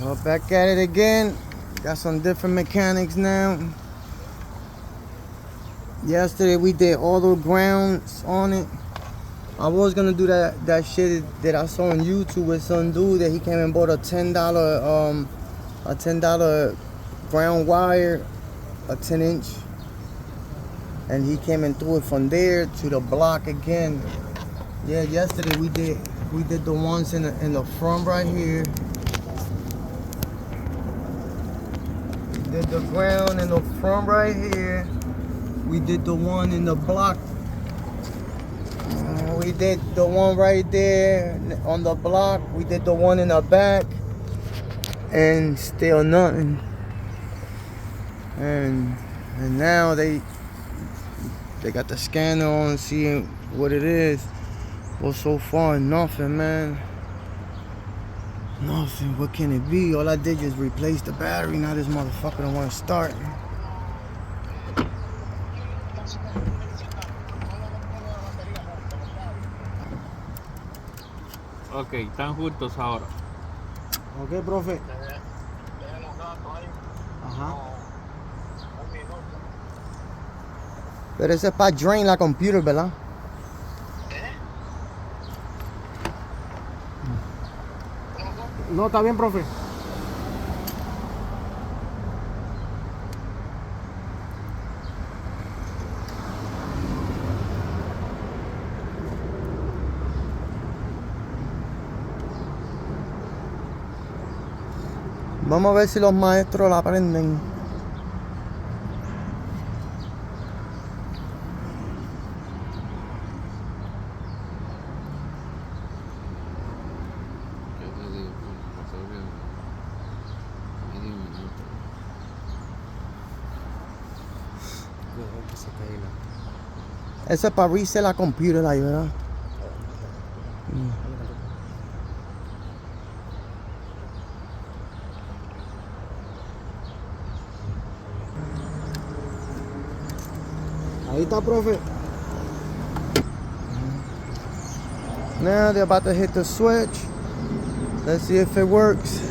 Well, back at it again. Got some different mechanics now. Yesterday we did all the grounds on it. I was gonna do that shit that I saw on YouTube with some dude that he came and bought a $10 ground wire, a 10-inch, and he came and threw it from there to the block again. Yeah, yesterday we did the ones in the front right here. Did the ground in the front right here. We did the one in the block. We did the one right there on the block. We did the one in the back, and still nothing. And now they got the scanner on, seeing what it is. Well, so far nothing, man. Nothing. What can it be? All I did is replace the battery. Now this motherfucker don't want to start. Ok, están juntos ahora. Ok, profe. Ajá. Pero ese es para drain la computer, ¿verdad? No, está bien, profe. Vamos a ver si los maestros la aprenden. Eso es para reset la computer ahí, ¿verdad? Ahí está, profe. Now they're about to hit the switch. Let's see if it works.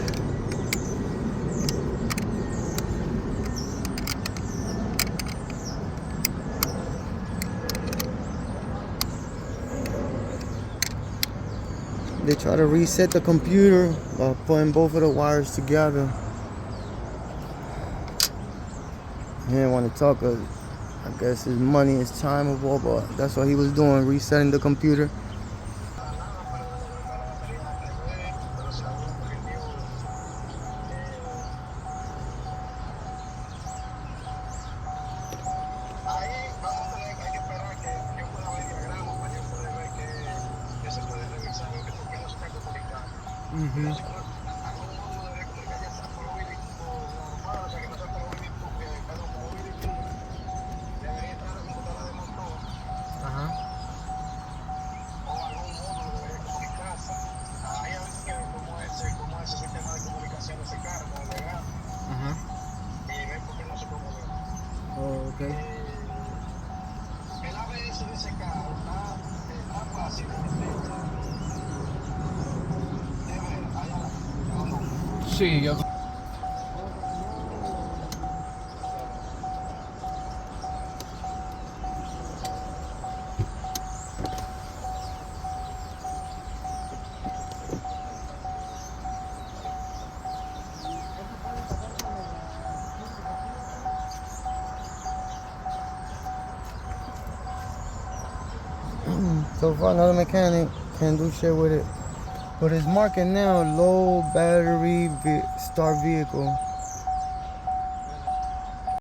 They try to reset the computer by putting both of the wires together. He didn't want to talk. I guess his money is timeable, but that's what he was doing, resetting the computer. Oh, okay. El ABS de ese carro está fácil de ver allá. Sí, yo. So far, another mechanic can't do shit with it. But it's marking now low battery start vehicle.